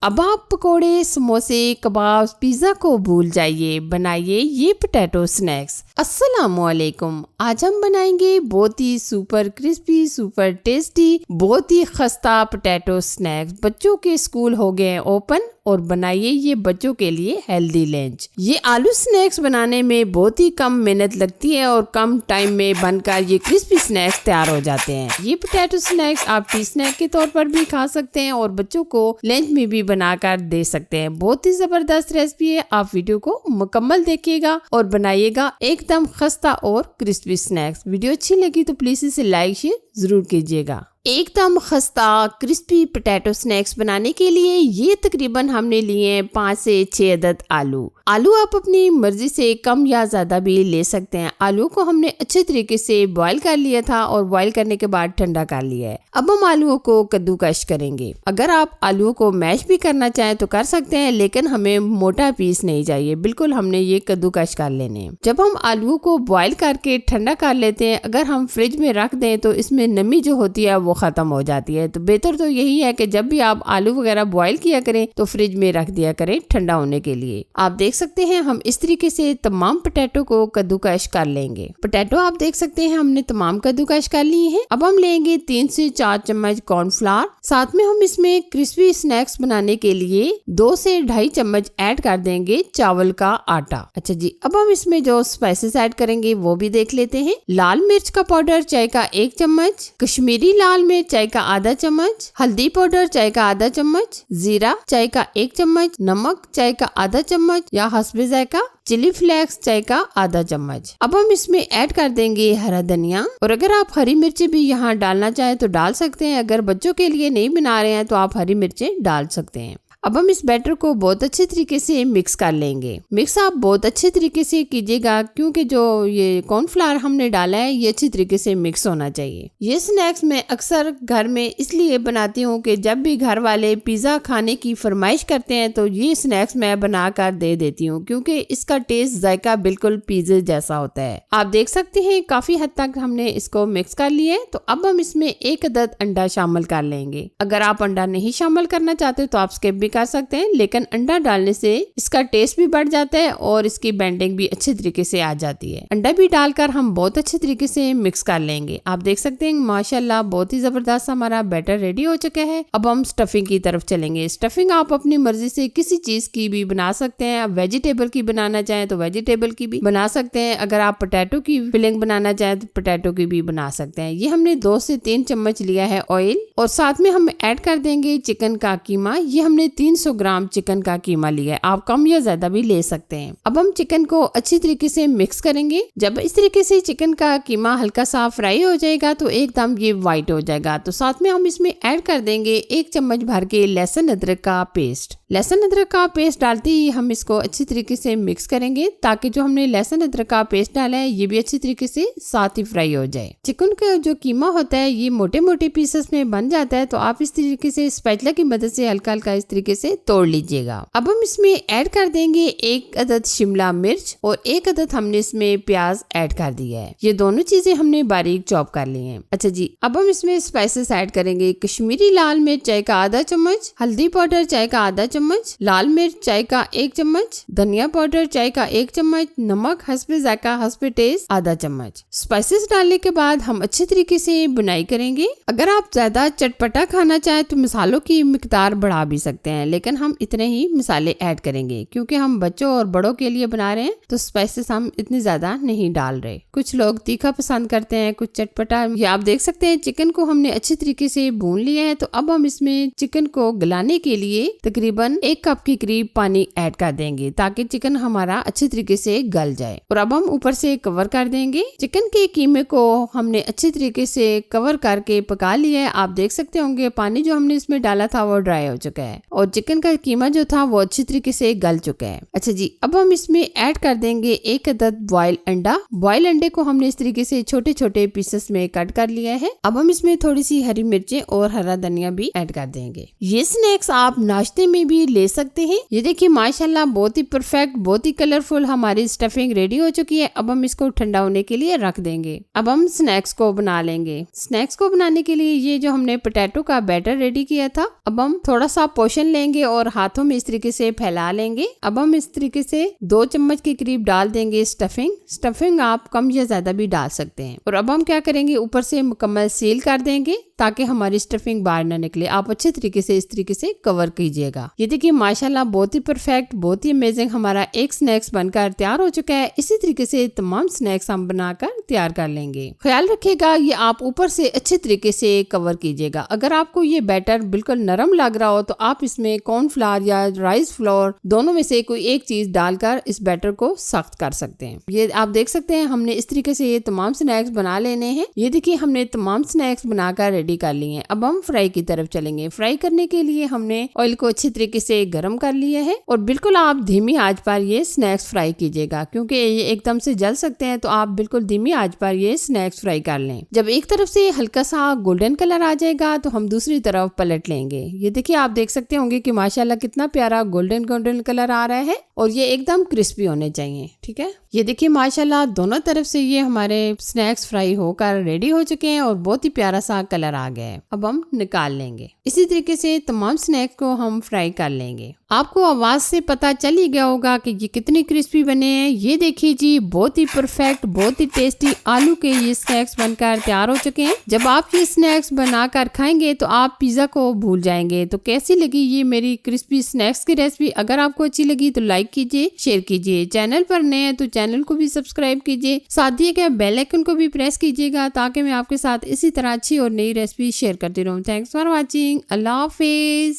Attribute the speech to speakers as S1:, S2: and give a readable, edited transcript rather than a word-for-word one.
S1: अब आप पकोड़े, समोसे, कबाब, पिज्जा को भूल जाइए, बनाइए ये पोटैटो स्नैक्स। अस्सलामुअलैकुम। आज हम बनाएंगे बहुत ही सुपर क्रिस्पी, सुपर टेस्टी, बहुत ही खस्ता पोटैटो स्नैक्स। बच्चों के स्कूल हो गए ओपन और बनाइए ये बच्चों के लिए हेल्दी लंच। ये आलू स्नैक्स बनाने में बहुत ही कम मेहनत लगती है और कम टाइम में बनकर ये क्रिस्पी स्नैक्स तैयार हो जाते हैं। ये पोटैटो स्नैक्स आप टी स्नैक के तौर पर भी खा सकते हैं और बच्चों को लंच में भी बनाकर दे सकते हैं। बहुत ही जबरदस्त रेसिपी है। आप वीडियो को मुकम्मल देखिएगा और बनाइएगा एकदम खस्ता और क्रिस्पी स्नैक्स। वीडियो अच्छी लगी तो प्लीज इसे लाइक शेयर जरूर कीजिएगा। एकदम खस्ता क्रिस्पी पोटैटो स्नैक्स बनाने के लिए ये तकरीबन हमने लिए हैं 5 से 6 अदद आलू। आलू आप अपनी मर्जी से कम या ज्यादा भी ले सकते हैं। आलू को हमने अच्छे तरीके से बॉईल कर लिया था और बॉईल करने के बाद ठंडा कर लिया है। अब हम आलूओं को कद्दूकश करेंगे। अगर आप आलूओं को मैश भी करना चाहें तो कर सकते हैं, लेकिन हमें मोटा पीस नहीं चाहिए, बिल्कुल हमने ये कद्दूकश कर लेने। जब हम आलूओं को बॉईल करके ठंडा कर लेते हैं, अगर हम फ्रिज में रख दें तो इसमें नमी जो होती है वो खत्म हो जाती है। तो बेहतर तो यही है कि जब भी आप आलू वगैरह बॉईल किया करें तो फ्रिज में रख दिया करें ठंडा होने के लिए। आप देख सकते हैं हम इस तरीके से तमाम पोटैटो को कद्दूकश कर लेंगे। पोटैटो आप देख सकते हैं हमने तमाम कद्दूकश कर लिए हैं। अब हम लेंगे 3 से 4 चम्मच कॉर्नफ्लावर। साथ में हम इसमें क्रिस्पी स्नैक्स बनाने के लिए 2 से 2.5 चम्मच ऐड कर देंगे चावल का आटा। अच्छा जी, अब हम इसमें जो स्पाइसेस ऐड करेंगे वो भी देख लेते हैं। लाल मिर्च का पाउडर चाय का 1 चम्मच, कश्मीरी लाल मिर्च चाय का आधा चम्मच, हल्दी पाउडर चाय का आधा चम्मच, जीरा चाय का 1 चम्मच, नमक चाय का आधा चम्मच या हस्बे जायका, चिली फ्लेक्स चाय का आधा चम्मच। अब हम इसमें ऐड कर देंगे हरा धनिया, और अगर आप हरी मिर्ची भी यहाँ डालना चाहें तो डाल सकते हैं। अगर बच्चों के लिए नहीं बना रहे हैं तो आप हरी मिर्चें डाल सकते हैं। अब हम इस बैटर को बहुत अच्छे तरीके से मिक्स कर लेंगे। मिक्स आप बहुत अच्छे तरीके से कीजिएगा क्योंकि जो ये कॉर्नफ्लावर हमने डाला है ये अच्छी तरीके से मिक्स होना चाहिए। ये स्नैक्स मैं अक्सर घर में इसलिए बनाती हूँ कि जब भी घर वाले पिज्जा खाने की फरमाइश करते हैं तो ये स्नैक्स मैं बनाकर दे देती हूँ क्योंकि इसका टेस्ट जायका बिल्कुल पिज्जे जैसा होता है। आप देख सकते हैं काफी हद तक हमने इसको मिक्स कर लिया है। तो अब हम इसमें 1 अदद अंडा शामिल कर लेंगे। अगर आप अंडा नहीं शामिल करना चाहते तो आप स्किप कर सकते हैं, लेकिन अंडा डालने से इसका टेस्ट भी बढ़ जाता है और इसकी बाइंडिंग भी अच्छे तरीके से आ जाती है। अंडा भी डालकर हम बहुत अच्छे तरीके से मिक्स कर लेंगे। आप देख सकते हैं माशाल्लाह बहुत ही जबरदस्त हमारा बैटर रेडी हो चुका है। अब हम स्टफिंग की तरफ चलेंगे। स्टफिंग आप अपनी मर्जी से किसी चीज की भी बना सकते हैं। आप वेजिटेबल की बनाना चाहें तो वेजिटेबल की भी बना सकते हैं। अगर आप पोटैटो की फिलिंग बनाना चाहें तो पोटैटो की भी बना सकते हैं। ये हमने 2 से 3 चम्मच लिया है ऑयल, और साथ में हम ऐड कर देंगे चिकन का कीमा। ये हमने 300 ग्राम चिकन का कीमा लिया है, आप कम या ज्यादा भी ले सकते हैं। अब हम चिकन को अच्छी तरीके से मिक्स करेंगे। जब इस तरीके से चिकन का कीमा हल्का सा फ्राई हो जाएगा तो एकदम ये व्हाइट हो जाएगा। तो साथ में हम इसमें ऐड कर देंगे 1 चम्मच भर के लहसुन अदरक का पेस्ट। लहसुन अदरक का पेस्ट डालते ही हम इसको अच्छी तरीके से मिक्स करेंगे ताकि जो हमने लहसुन अदरक का पेस्ट डाला है ये भी अच्छी तरीके से साथ ही फ्राई हो जाए। चिकन का जो कीमा होता है ये मोटे मोटे पीसेस में बन जाता है, तो आप इस तरीके से स्पैचुला की मदद से हल्का हल्का इस तरीके से तोड़ लीजिएगा। अब हम इसमें ऐड कर देंगे 1 अदद शिमला मिर्च और 1 अदद हमने इसमें प्याज ऐड कर दिया है। ये दोनों चीजें हमने बारीक चॉप कर ली हैं। अच्छा जी, अब हम इसमें स्पाइसेस ऐड करेंगे। कश्मीरी लाल मिर्च चाय का आधा चम्मच, हल्दी पाउडर चाय का आधा चम्मच, लाल मिर्च चाय का 1 चम्मच, धनिया पाउडर चाय का 1 चम्मच, नमक हस्बे जायका हस्बे टेस्ट आधा चम्मच। स्पाइसेस डालने के बाद हम अच्छे तरीके से बुनाई करेंगे। अगर आप ज्यादा चटपटा खाना चाहें तो मसालों की मिकदार बढ़ा भी सकते हैं, लेकिन हम इतने ही मसाले ऐड करेंगे क्योंकि हम बच्चों और बड़ों के लिए बना रहे हैं तो स्पाइसेस हम इतने ज्यादा नहीं डाल रहे। कुछ लोग तीखा पसंद करते हैं, कुछ चटपटा। ये आप देख सकते हैं चिकन को हमने अच्छी तरीके से भून लिया है। तो अब हम इसमें चिकन को गलाने के लिए तकरीबन 1 कप के करीब पानी ऐड कर देंगे ताकि चिकन हमारा अच्छी तरीके से गल जाए। और अब हम ऊपर से कवर कर देंगे। चिकन के कीमे को हमने अच्छी तरीके से कवर करके पका लिया है। आप देख सकते होंगे पानी जो हमने इसमें डाला था वो ड्राई हो चुका है और चिकन का कीमा जो था वो अच्छी तरीके से गल चुका है। अच्छा जी, अब हम इसमें ऐड कर देंगे 1 अदद बॉयल अंडा। बॉयल अंडे को हमने इस तरीके से छोटे छोटे पीसेस में कट कर लिया है। अब हम इसमें थोड़ी सी हरी मिर्चें और हरा धनिया भी ऐड कर देंगे। ये स्नैक्स आप नाश्ते में भी भी ले सकते हैं। ये देखिए माशाल्लाह बहुत ही परफेक्ट, बहुत ही कलरफुल हमारी स्टफिंग रेडी हो चुकी है। अब हम इसको ठंडा होने के लिए रख देंगे। अब हम स्नैक्स को बना लेंगे। स्नैक्स को बनाने के लिए ये जो हमने पोटैटो का बैटर रेडी किया था, अब हम थोड़ा सा पोर्शन लेंगे और हाथों में इस तरीके से फैला लेंगे। अब हम इस तरीके से 2 चम्मच के करीब डाल देंगे स्टफिंग आप कम या ज्यादा भी डाल सकते हैं। और अब हम क्या करेंगे, ऊपर से मुकम्मल सील कर देंगे ताकि हमारी स्टफिंग बाहर ना निकले। आप अच्छे तरीके से इस तरीके से कवर कीजिएगा। ये देखिए माशाल्लाह बहुत ही परफेक्ट, बहुत ही अमेजिंग हमारा एक स्नैक्स बनकर तैयार हो चुका है। इसी तरीके से तमाम स्नैक्स हम बनाकर तैयार कर लेंगे। ख्याल रखिएगा ये आप ऊपर से अच्छे तरीके से कवर कीजिएगा। अगर आपको ये बैटर बिल्कुल नरम लग रहा हो तो आप इसमें कॉर्नफ्लावर या राइस फ्लोर दोनों में से कोई एक चीज डालकर इस बैटर को सख्त कर सकते हैं। ये आप देख सकते हैं हमने इस तरीके से ये तमाम स्नैक्स बना लेने हैं। ये देखिए हमने तमाम स्नैक्स बनाकर रेडी कर लिए हैं। अब हम फ्राई की तरफ चलेंगे। फ्राई करने के लिए हमने ऑयल को अच्छी तरीके से गर्म कर लिया है और बिल्कुल आप धीमी आंच पर ये स्नैक्स फ्राई कीजिएगा, क्योंकि ये एकदम से जल सकते हैं। तो आप बिल्कुल धीमी आंच पर ये स्नैक्स फ्राई कर लें। जब एक तरफ से हल्का सा गोल्डन कलर आ जाएगा तो हम दूसरी तरफ पलट लेंगे। ये देखिए आप देख सकते होंगे कि माशाल्लाह कितना प्यारा गोल्डन कलर आ रहा है और ये एकदम क्रिस्पी होने चाहिए। ठीक है, ये देखिए माशाल्लाह दोनों तरफ से ये हमारे स्नैक्स फ्राई होकर रेडी हो चुके हैं और बहुत ही प्यारा सा कलर आ गया है। अब हम निकाल लेंगे। इसी तरीके से तमाम स्नैक्स को हम फ्राई कर लेंगे। आपको आवाज से पता चल ही गया होगा कि ये कितने क्रिस्पी बने हैं। ये देखिए जी बहुत ही परफेक्ट, बहुत ही टेस्टी आलू के ये स्नैक्स बनकर तैयार हो चुके हैं। जब आप ये स्नैक्स बनाकर खाएंगे तो आप पिज्जा को भूल जाएंगे। तो कैसी लगी ये मेरी क्रिस्पी स्नैक्स की रेसिपी? अगर आपको अच्छी लगी तो लाइक कीजिए, शेयर कीजिए। चैनल पर नए हैं तो चैनल को भी सब्सक्राइब कीजिए। साथ दिए गए बेल आइकन को भी प्रेस कीजिएगा ताकि मैं आपके साथ इसी तरह अच्छी और नई रेसिपी शेयर करती रहूं। Thanks for watching. Allah Hafiz.